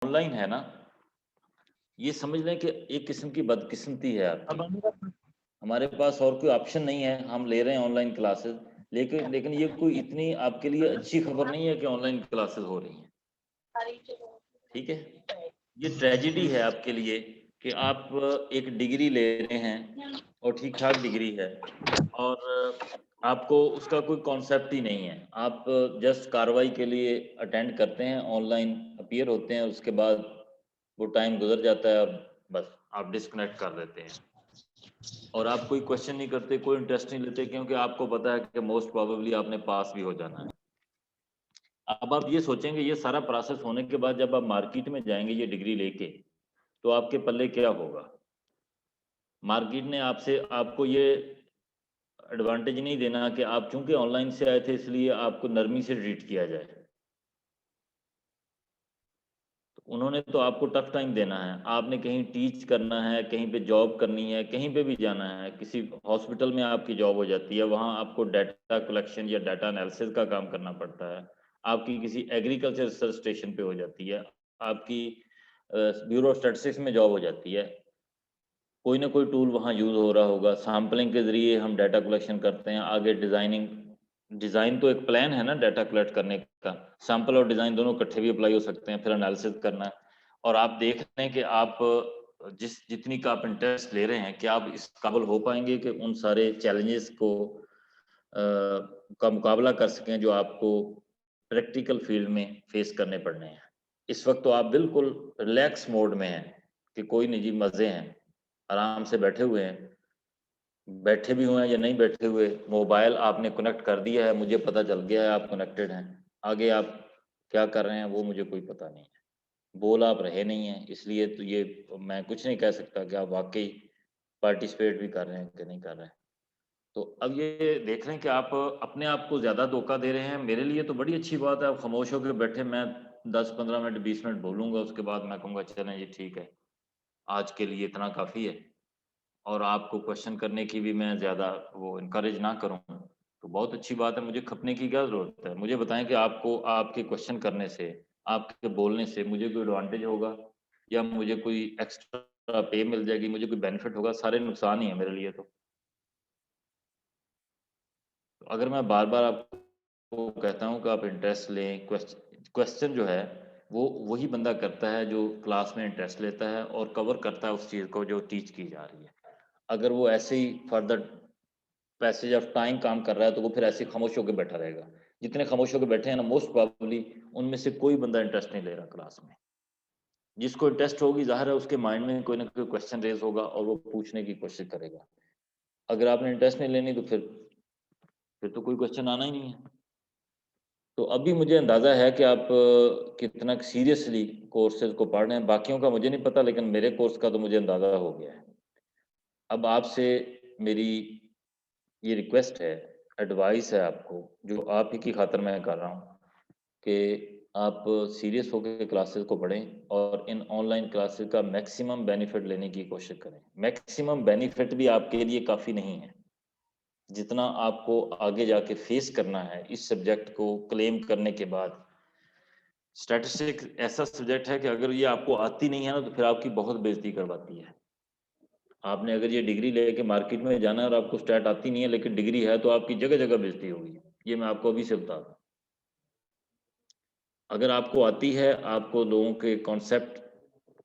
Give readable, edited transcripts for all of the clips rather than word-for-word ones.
Online है ना, ये समझ लें कि एक किस्म की बदकिस्मती है आपकी। हमारे पास और कोई ऑप्शन नहीं है, हम ले रहे हैं ऑनलाइन क्लासेस, लेकिन ये कोई इतनी आपके लिए अच्छी खबर नहीं है कि ऑनलाइन क्लासेस हो रही हैं। ठीक है, ये ट्रेजेडी है आपके लिए कि आप एक डिग्री ले रहे हैं और ठीक ठाक डिग्री है और आपको उसका कोई कॉन्सेप्ट ही नहीं है। आप जस्ट कार्रवाई के लिए अटेंड करते हैं, ऑनलाइन अपीयर होते हैं, उसके बाद वो टाइम गुजर जाता है और बस आप डिस्कनेक्ट कर देते हैं और आप कोई क्वेश्चन नहीं करते, कोई इंटरेस्ट नहीं लेते, क्योंकि आपको पता है कि मोस्ट प्रोबेबली आपने पास भी हो जाना है। अब आप ये सोचेंगे, ये सारा प्रोसेस होने के बाद जब आप मार्केट में जाएंगे ये डिग्री लेके, तो आपके पल्ले क्या होगा? मार्केट ने आपको ये एडवांटेज नहीं देना कि आप चूंकि ऑनलाइन से आए थे इसलिए आपको नरमी से ट्रीट किया जाए। तो उन्होंने तो आपको टफ टाइम देना है, आपने कहीं टीच करना है, कहीं पे जॉब करनी है, कहीं पे भी जाना है, किसी हॉस्पिटल में आपकी जॉब हो जाती है, वहाँ आपको डाटा कलेक्शन या डाटा एनालिसिस का काम करना पड़ता है, आपकी किसी एग्रीकल्चर रिसर्च स्टेशन पे हो जाती है, आपकी ब्यूरो स्टैटिस्टिक्स में जॉब हो जाती है, कोई ना कोई टूल वहाँ यूज़ हो रहा होगा, सैम्पलिंग के ज़रिए हम डाटा कलेक्शन करते हैं, आगे डिज़ाइन तो एक प्लान है ना डाटा कलेक्ट करने का, सैंपल और डिज़ाइन दोनों इकट्ठे भी अप्लाई हो सकते हैं, फिर एनालिसिस करना है और आप देख रहे हैं कि आप जितनी का आप इंटरेस्ट ले रहे हैं, क्या आप इस काबिल हो पाएंगे कि उन सारे चैलेंजेस का मुकाबला कर सकें जो आपको प्रैक्टिकल फील्ड में फेस करने पड़ने हैं। इस वक्त तो आप बिल्कुल रिलैक्स मोड में हैं कि कोई नहीं जी, मज़े हैं, आराम से बैठे हुए हैं, बैठे भी हुए हैं या नहीं बैठे हुए, मोबाइल आपने कनेक्ट कर दिया है, मुझे पता चल गया है आप कनेक्टेड हैं, आगे आप क्या कर रहे हैं वो मुझे कोई पता नहीं है, बोल आप रहे नहीं हैं, इसलिए तो ये मैं कुछ नहीं कह सकता कि आप वाकई पार्टिसिपेट भी कर रहे हैं कि नहीं कर रहे हैं। तो अब ये देख रहे हैं कि आप अपने आप को ज़्यादा धोखा दे रहे हैं, मेरे लिए तो बड़ी अच्छी बात है, आप खामोश होकर बैठे, मैं 10-15 मिनट 20 मिनट बोलूँगा, उसके बाद मैं कहूँगा चलें जी ठीक है, आज के लिए इतना काफ़ी है और आपको क्वेश्चन करने की भी मैं ज़्यादा वो इनकरेज ना करूँ, तो बहुत अच्छी बात है, मुझे खपने की क्या ज़रूरत है? मुझे बताएँ कि आपको आपके क्वेश्चन करने से, आपके बोलने से मुझे कोई एडवांटेज होगा या मुझे कोई एक्स्ट्रा पे मिल जाएगी, मुझे कोई बेनिफिट होगा? सारे नुकसान ही है मेरे लिए तो। तो अगर मैं बार-बार आपको कहता हूँ कि आप इंटरेस्ट लें, क्वेश्चन जो है, वो वही बंदा करता है जो क्लास में इंटरेस्ट लेता है और कवर करता है उस चीज़ को जो टीच की जा रही है। अगर वो ऐसे ही फर्दर पैसेज ऑफ टाइम काम कर रहा है, तो वो फिर ऐसे ही खामोश होके बैठा रहेगा। जितने खामोश होके बैठे हैं ना, मोस्ट प्रोबेबली उनमें से कोई बंदा इंटरेस्ट नहीं ले रहा क्लास में। जिसको इंटरेस्ट होगी, ज़ाहिर है उसके माइंड में कोई ना कोई क्वेश्चन रेज़ होगा और वो पूछने की कोशिश करेगा। अगर आपने इंटरेस्ट नहीं लेनी तो फिर तो कोई क्वेश्चन आना ही नहीं है। तो अभी मुझे अंदाज़ा है कि आप कितना सीरियसली कोर्सेज़ को पढ़ रहे हैं, बाकियों का मुझे नहीं पता, लेकिन मेरे कोर्स का तो मुझे अंदाज़ा हो गया है। अब आपसे मेरी ये रिक्वेस्ट है, एडवाइस है आपको, जो आप ही की खातिर मैं कर रहा हूँ कि आप सीरियस होके क्लासेस को पढ़ें और इन ऑनलाइन क्लासेस का मैक्सिमम बेनिफिट लेने की कोशिश करें। मैक्सिमम बेनिफिट भी आपके लिए काफ़ी नहीं है। जितना आपको आगे जाके फेस करना है इस सब्जेक्ट को क्लेम करने के बाद, स्टैटिस्टिक्स ऐसा सब्जेक्ट है कि अगर ये आपको आती नहीं है ना, तो फिर आपकी बहुत बेइज्जती करवाती है। आपने अगर ये डिग्री लेके मार्केट में जाना है और आपको स्टैट आती नहीं है लेकिन डिग्री है, तो आपकी जगह-जगह बेइज्जती होगी। ये मैं आपको अभी से बता दूँ। अगर आपको आती है, आपको लोगों के कॉन्सेप्ट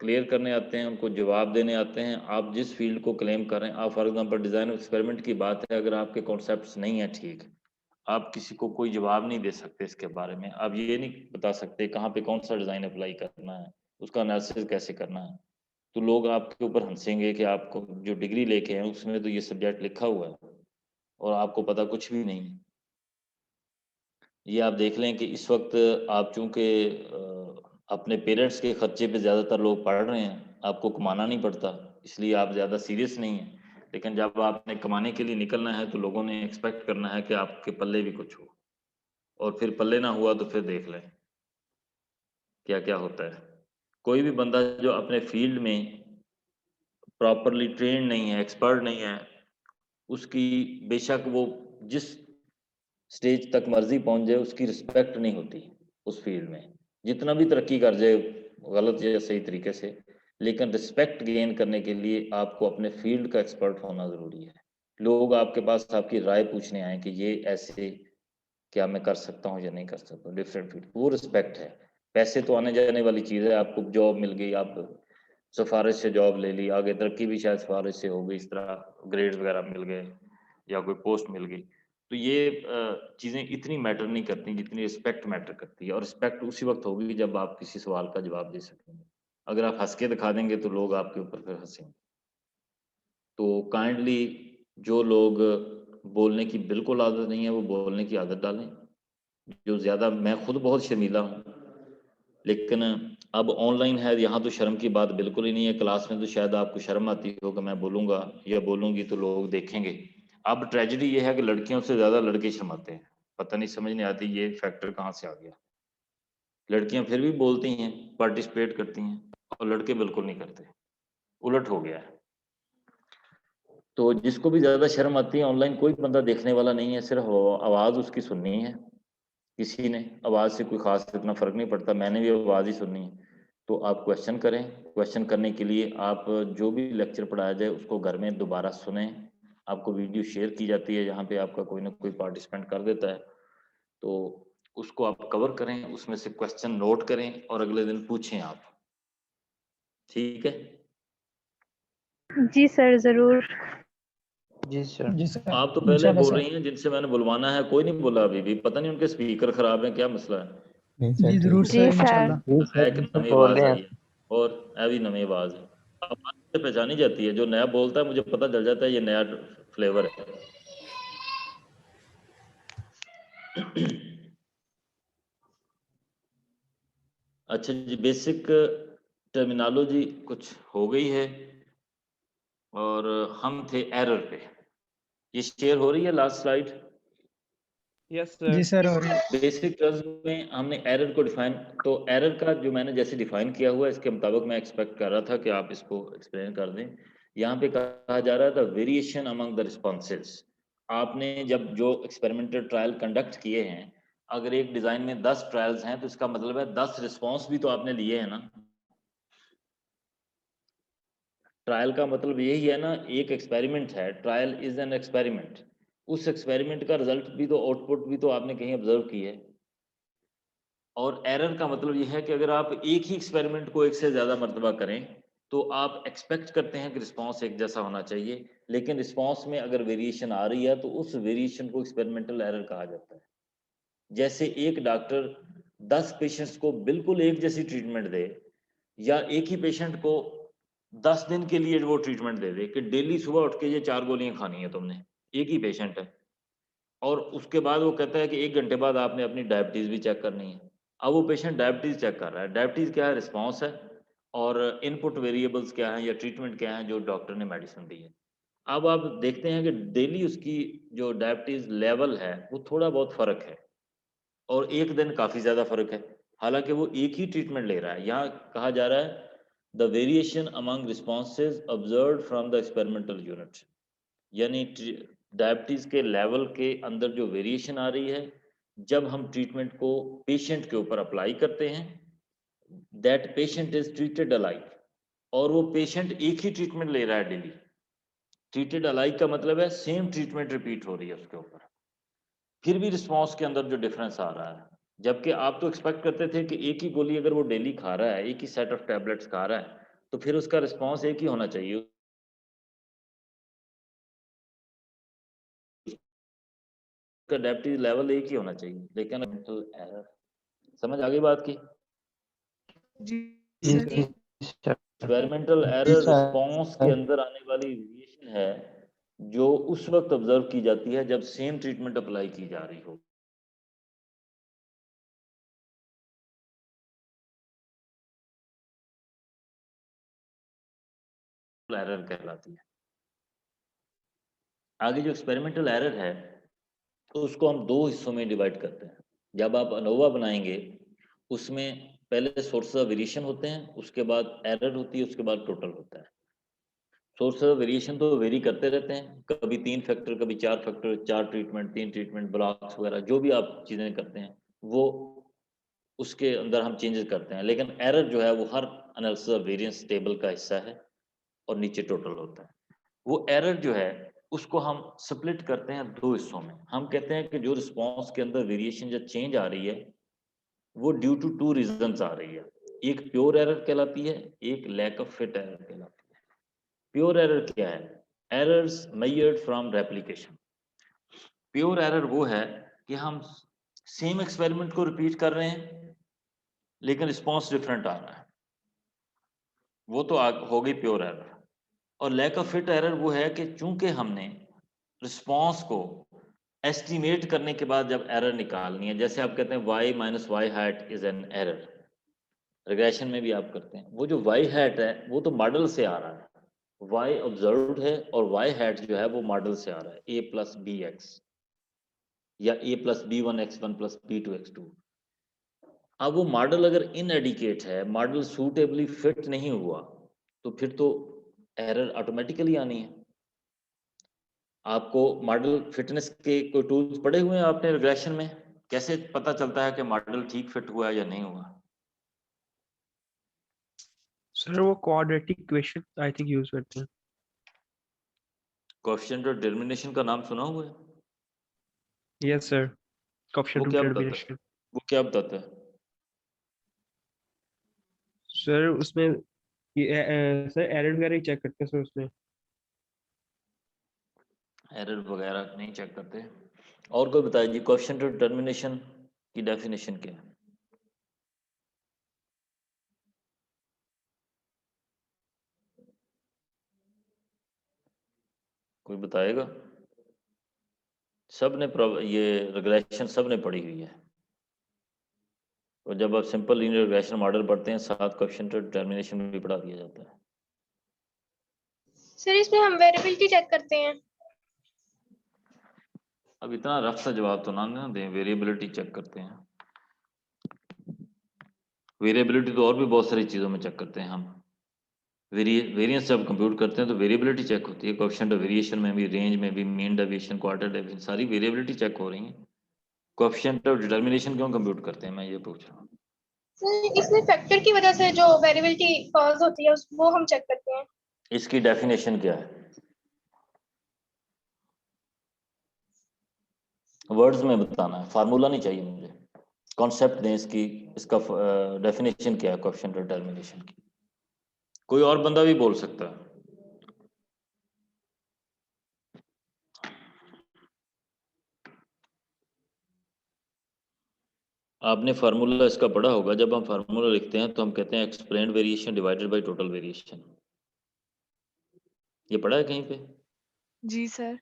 क्लियर करने आते हैं, उनको जवाब देने आते हैं, आप जिस फ़ील्ड को क्लेम कर रहे हैं, आप for example design of experiment की बात है, अगर आपके कॉन्सेप्ट्स नहीं हैं ठीक, आप किसी को कोई जवाब नहीं दे सकते इसके बारे में। आप ये नहीं बता सकते कहाँ पे कौन-सा डिज़ाइन अप्लाई करना है, उसका एनालिसिस कैसे करना है। तो लोग आपके ऊपर हँसेंगे कि आपको जो डिग्री लेके हैं, उसमें तो ये सब्जेक्ट लिखा हुआ है और आपको पता कुछ भी नहीं है। ये आप देख लें कि इस वक़्त आप चूँकि अपने पेरेंट्स के खर्चे पे ज़्यादातर लोग पढ़ रहे हैं, आपको कमाना नहीं पड़ता, इसलिए आप ज़्यादा सीरियस नहीं हैं। लेकिन जब आपने कमाने के लिए निकलना है, तो लोगों ने एक्सपेक्ट करना है कि आपके पल्ले भी कुछ हो और फिर पल्ले ना हुआ तो फिर देख लें, क्या-क्या होता है। कोई भी बंदा जो अपने फ़ील्ड में प्रॉपरली ट्रेन्ड नहीं है, एक्सपर्ट नहीं है, उसकी बेशक वो जिस स्टेज तक मर्ज़ी पहुँच जाए, उसकी रिस्पेक्ट नहीं होती उस फ़ील्ड में। जितना भी तरक्की कर जाए, गलत या सही तरीके से, लेकिन रिस्पेक्ट गेन करने के लिए आपको अपने फील्ड का एक्सपर्ट होना ज़रूरी है। लोग आपके पास आपकी राय पूछने आएँ कि ये ऐसे क्या मैं कर सकता हूँ या नहीं कर सकता हूँ, डिफरेंट फील्ड, वो रिस्पेक्ट है। पैसे तो आने जाने वाली चीज़ है, आपको जॉब मिल गई, आप सिफ़ारिश से जॉब ले ली, आगे तरक्की भी शायद सिफ़ारिश से हो गई, इस तरह ग्रेड्स वगैरह मिल गए या कोई पोस्ट मिल गई। तो ये चीज़ें इतनी मैटर नहीं करती जितनी रिस्पेक्ट मैटर करती है, और रिस्पेक्ट उसी वक़्त होगी जब आप किसी सवाल का जवाब दे सकेंगे। अगर आप हँस के दिखा देंगे तो लोग आपके ऊपर फिर हँसेंगे। तो काइंडली जो लोग बोलने की बिल्कुल आदत नहीं है, वो बोलने की आदत डालें। जो ज़्यादा, मैं खुद बहुत शर्मीला हूँ, लेकिन अब ऑनलाइन है, यहाँ तो शर्म की बात बिल्कुल ही नहीं है। क्लास में तो शायद आपको शर्म आती हो कि मैं बोलूँगा या बोलूँगी तो लोग देखेंगे। अब ट्रेजेडी ये है कि लड़कियों से ज़्यादा लड़के शर्माते हैं। पता नहीं, समझ नहीं आती ये फैक्टर कहाँ से आ गया। लड़कियाँ फिर भी बोलती हैं, पार्टिसिपेट करती हैं, और लड़के बिल्कुल नहीं करते। उलट हो गया है। तो जिसको भी ज़्यादा शर्म आती है, ऑनलाइन कोई बंदा देखने वाला नहीं है, सिर्फ आवाज़ उसकी सुननी है। किसी ने आवाज़ से कोई ख़ास इतना फ़र्क नहीं पड़ता, मैंने भी आवाज़ ही सुननी है। तो आप क्वेश्चन करें, क्वेश्चन करने के लिए आप जो भी लेक्चर पढ़ाया जाए उसको घर में दोबारा सुनें। आपको वीडियो शेयर की जाती है, जहाँ पे आपका कोई ना कोई पार्टिसिपेंट कर देता है, तो उसको आप कवर करें, उसमें से क्वेश्चन नोट करें और अगले दिन पूछें आप। ठीक है? जी सर, ज़रूर। जी सर। जी सर, आप तो पहले इंशाल्लाह बोल सर। रही हैं, जिनसे मैंने बुलवाना है कोई नहीं बोला अभी भी। पता नहीं उनके स्पीकर खराब है, क्या मसला है? नहीं जी सर, जरूर जी सर, सर। इंशाल्लाह। जी सर, एक तो नई बोल आवाज़ रहे आई हैं। है, और अभी नई आवाज़ है। आवाज़ से पहचानी जाती है, जो नया बोलता है मुझे पता चल जाता है ये नया फ्लेवर है। अच्छा जी, बेसिक टर्मिनोलॉजी कुछ हो गई है, और हम थे एरर पे। ये शेयर हो रही है लास्ट स्लाइड? Yes sir. जी सर, और बेसिक टर्म्स में हमने एरर को डिफाइन, तो एरर का जो मैंने जैसे डिफाइन किया हुआ है, इसके मुताबिक मैं एक्सपेक्ट कर रहा था कि आप इसको एक्सप्लेन कर दें। यहाँ पे कहा जा रहा था वेरिएशन अमंग द रिस्पॉन्सेज। आपने जब जो एक्सपेरिमेंटल ट्रायल कंडक्ट किए हैं, अगर एक डिजाइन में 10 ट्रायल्स हैं तो इसका मतलब है 10 रिस्पॉन्स भी तो आपने लिए हैं ना। ट्रायल का मतलब यही है ना, एक एक्सपेरिमेंट है, ट्रायल इज एन एक्सपेरिमेंट। उस एक्सपेरिमेंट का रिजल्ट भी तो, आउटपुट भी तो आपने कहीं ऑब्जर्व की है। और एरर का मतलब ये है कि अगर आप एक ही एक्सपेरिमेंट को एक से ज़्यादा मर्तबा करें तो आप एक्सपेक्ट करते हैं कि रिस्पांस एक जैसा होना चाहिए, लेकिन रिस्पांस में अगर वेरिएशन आ रही है तो उस वेरिएशन को एक्सपेरिमेंटल एरर कहा जाता है। जैसे एक डॉक्टर 10 पेशेंट्स को बिल्कुल एक जैसी ट्रीटमेंट दे, या एक ही पेशेंट को 10 दिन के लिए वो ट्रीटमेंट दे दे कि डेली सुबह उठ के ये 4 गोलियां खानी है तुमने, एक ही पेशेंट है, और उसके बाद वो कहता है कि 1 घंटे बाद आपने अपनी डायबिटीज़ भी चेक करनी है। अब वो पेशेंट डायबिटीज़ चेक कर रहा है, डायबिटीज़ क्या है? रिस्पॉन्स है, और इनपुट वेरिएबल्स क्या हैं या ट्रीटमेंट क्या है जो डॉक्टर ने मेडिसिन दी है। अब आप देखते हैं कि डेली उसकी जो डायबिटीज़ लेवल है वो थोड़ा बहुत फ़र्क है, और एक दिन काफ़ी ज़्यादा फ़र्क है, हालाँकि वो एक ही ट्रीटमेंट ले रहा है। यहाँ कहा जा रहा है the variation among responses observed from the experimental unit, यानी डायबिटीज़ के लेवल के अंदर जो वेरिएशन आ रही है जब हम ट्रीटमेंट को पेशेंट के ऊपर अप्लाई करते हैं, that patient is treated alike, और वो पेशेंट एक ही ट्रीटमेंट ले रहा है डेली। ट्रीटेड अलाइक का मतलब है सेम ट्रीटमेंट रिपीट हो रही है उसके ऊपर, फिर भी रिस्पॉन्स के अंदर जो डिफरेंस आ रहा है। जबकि आप तो एक्सपेक्ट करते थे कि एक ही गोली अगर वो डेली खा रहा है, एक ही सेट ऑफ टैबलेट्स खा रहा है, तो फिर उसका रिस्पॉन्स एक ही होना चाहिए, उसका डायबिटीज लेवल एक ही होना चाहिए। लेकिन तो एरर, समझ आ गई बात की? जी जी सर। सर। एक्सपेरिमेंटल जी एरर सर। रिस्पॉन्स के अंदर आने वाली वेरिएशन है जो उस वक्त ऑब्जर्व की जाती है जब सेम ट्रीटमेंट अप्लाई की जा रही हो। एरर कहलाती है। आगे जो एक्सपेरिमेंटल एरर है तो उसको हम दो हिस्सों में डिवाइड करते हैं। जब आप अनोवा बनाएंगे उसमें पहले सोर्सेज ऑफ वेरिएशन होते हैं, उसके बाद एरर होती है, उसके बाद टोटल होता है। सोर्स ऑफ वेरिएशन तो वेरी करते रहते हैं, कभी 3 फैक्टर, कभी 4 फैक्टर, 4 ट्रीटमेंट, 3 ट्रीटमेंट, ब्लॉक्स वगैरह जो भी आप चीज़ें करते हैं वो उसके अंदर हम चेंजेस करते हैं, लेकिन एरर जो है वो हर एनालिसिस ऑफ वेरिएंस टेबल का हिस्सा है और नीचे टोटल होता है। वो एरर जो है उसको हम स्प्लिट करते हैं दो हिस्सों में। हम कहते हैं कि जो रिस्पॉन्स के अंदर वेरिएशन या चेंज आ रही है वो ड्यू टू टू रीजंस आ रही है। एक प्योर एरर कहलाती है, एक लैक ऑफ फिट एरर कहलाती है। प्योर एरर क्या है? Errors measured from replication. Pure error वो है कि हम सेम एक्सपेरिमेंट को रिपीट कर रहे हैं लेकिन रिस्पॉन्स डिफरेंट आ रहा है, वो तो हो गई प्योर एरर। और लैक ऑफ फिट एरर वो है कि चूंकि हमने रिस्पॉन्स को एस्टिमेट करने के बाद जब एरर निकालनी है, जैसे आप कहते हैं y minus Y hat is an error, regression में भी आप करते हैं, वो जो y हैट है वो तो मॉडल से आ रहा है, y ऑब्जर्व्ड है और y हैट जो है वो मॉडल से आ रहा है, a प्लस बी एक्स या a plus B one X one plus B two X two. अब वो मॉडल अगर इनएडिकेट है, मॉडल सूटेबली फिट नहीं हुआ, तो फिर तो एरर ऑटोमेटिकली आनी है। आपको मॉडल फिटनेस के कोई टूल्स पढ़े हुए हैं आपने रिग्रेशन में? कैसे पता चलता है कि मॉडल ठीक फिट हुआ या नहीं हुआ? सर वो quadratic equation I think use करते हैं। कोएफिशिएंट ऑफ डिटरमिनेशन का नाम सुना हुआ है? यस सर, वो कोएफिशिएंट ऑफ क्या बताता है? डिटरमिनेशन। वो क्या बताता है? सर उसमें सर एरर वगैरह ही चेक करते हैं सर उसमें। एरर वगैरह नहीं चेक करते। और कोई बताइए जी, कोएफिशिएंट ऑफ डिटरमिनेशन की डेफिनेशन क्या है? कोई बताएगा? सब ने ये रिग्रेशन सब ने पढ़ी हुई है, और जब आप सिंपल लीनियर रिग्रेशन मॉडल पढ़ते हैं साथ कोएफिशिएंट ऑफ डिटरमिनेशन भी पढ़ा दिया जाता है। सर इसमें हम वेरिएबिलिटी चेक करते हैं। अब इतना रफ सा जवाब तो ना दें, वेरिएबिलिटी चेक करते हैं। वेरिएबिलिटी तो और भी बहुत सारी चीज़ों में चेक करते हैं हम। वेरिएंस जब कंप्यूट करते हैं तो वेरिएबिलिटी चेक होती है, कोएफिशिएंट ऑफ वेरिएशन में भी, रेंज में भी, मीन डेविएशन, क्वार्टर डेविएशन, सारी वेरिएबिलिटी चेक हो रही है। कोएफिशिएंट ऑफ डिटरमिनेशन क्यों कंप्यूट करते हैं, मैं ये पूछ रहा हूँ। सर इसमें फैक्टर की वजह से जो वेरिएबिलिटी कॉज होती है वो हम चेक करते हैं। इसकी डेफिनेशन क्या है? वर्ड्स में बताना है, फार्मूला नहीं चाहिए मुझे, कॉन्सेप्ट दें इसकी, इसका डेफिनेशन क्या है कोएफिशिएंट ऑफ डिटरमिनेशन की। कोई और बंदा भी बोल सकता है। आपने फार्मूला इसका पढ़ा होगा, जब हम फार्मूला लिखते हैं तो हम कहते हैं explained variation divided by total variation. ये पढ़ा है कहीं पे? जी सर।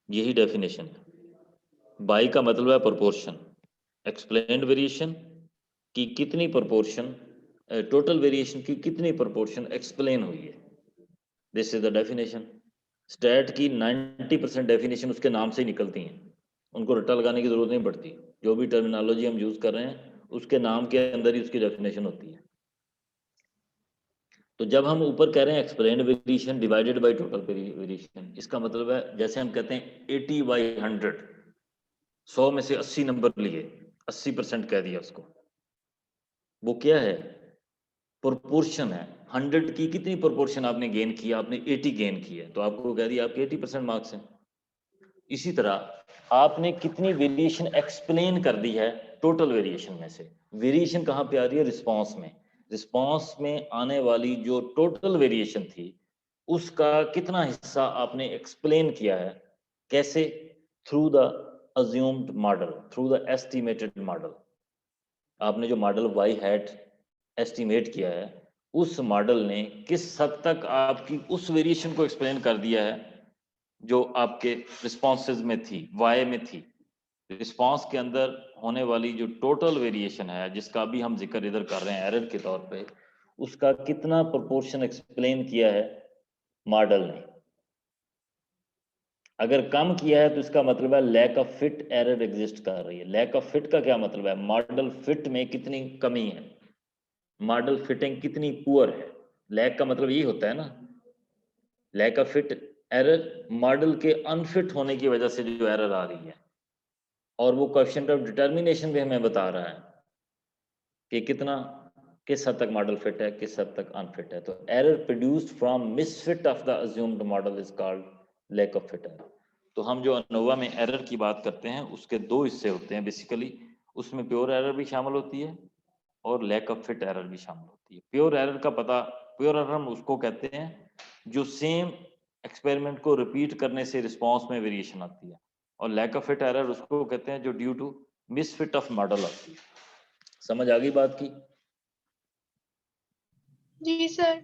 यही डेफिनेशन है। बाई का मतलब है प्रोपोर्शन, एक्सप्लेन्ड वेरिएशन की कितनी प्रोपोर्शन, टोटल वेरिएशन की कितनी प्रोपोर्शन एक्सप्लेन हुई है, this is the definition. Stat की 90% डेफिनेशन उसके नाम से ही निकलती हैं, उनको रट्टा लगाने की जरूरत नहीं पड़ती। जो भी टर्मिनोलॉजी हम यूज कर रहे हैं उसके नाम के अंदर ही उसकी डेफिनेशन होती है। तो जब हम ऊपर कह रहे हैं explained variation divided by total variation, इसका मतलब है जैसे हम कहते हैं 80/100, 100 में से 80 नंबर लिए, 80% कह दिया उसको, वो क्या है? प्रोपोर्शन है। 100 की कितनी प्रोपोर्शन आपने गेन किया? आपने 80 गेन किया, तो आपको कह दिया आपके 80% मार्क्स हैं। इसी तरह आपने कितनी वेरिएशन एक्सप्लेन कर दी है टोटल वेरिएशन में से। वेरिएशन कहाँ पे आ रही है? रिस्पॉन्स में। रिस्पॉन्स में आने वाली जो टोटल वेरिएशन थी उसका कितना हिस्सा आपने एक्सप्लेन किया है, कैसे? Through the assumed model, through the estimated model. आपने जो मॉडल y हैट एस्टिमेट किया है उस मॉडल ने किस हद तक आपकी उस वेरिएशन को एक्सप्लेन कर दिया है जो आपके रिस्पॉन्सेज में थी, वाई में थी। रिस्पॉन्स के अंदर होने वाली जो टोटल वेरिएशन है जिसका भी हम जिक्र इधर कर रहे हैं एरर के तौर पे, उसका कितना प्रोपोर्शन एक्सप्लेन किया है मॉडल ने। अगर कम किया है तो इसका मतलब है lack of fit error exist कर रही है। लैक ऑफ फिट का क्या मतलब है? मॉडल फिट में कितनी कमी है, मॉडल फिटिंग कितनी पुअर है। लैक का मतलब यही होता है ना, lack of fit error, model के अनफिट होने की वजह से जो एरर आ रही है, और वो कोएफिशिएंट ऑफ डिटरमिनेशन भी हमें बता रहा है कि कितना किस हद तक मॉडल फिट है, किस हद तक अनफिट है। तो error produced from misfit of the assumed model is called lack of fit error. तो हम जो अनोवा में एरर की बात करते हैं उसके दो हिस्से होते हैं बेसिकली, उसमें प्योर एरर भी शामिल होती है और लैक ऑफ फिट एरर भी शामिल होती है। प्योर एरर का पता, प्योर एरर हम उसको कहते हैं जो सेम एक्सपेरिमेंट को रिपीट करने से रिस्पॉन्स में वेरिएशन आती है, और लैक ऑफ फिट एरर उसको कहते हैं जो due to misfit of model आती है। समझ आ गई बात की? जी सर।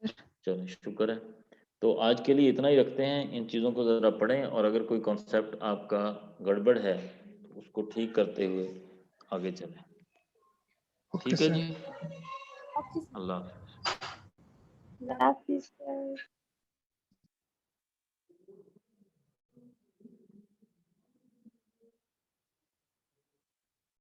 चलो शुक्र है। तो आज के लिए इतना ही रखते हैं, इन चीज़ों को ज़रा पढ़ें और अगर कोई कॉन्सेप्ट आपका गड़बड़ है तो उसको ठीक करते हुए आगे चलें। ठीक है जी, अल्लाह हाफ़िज़। हाफिज सर।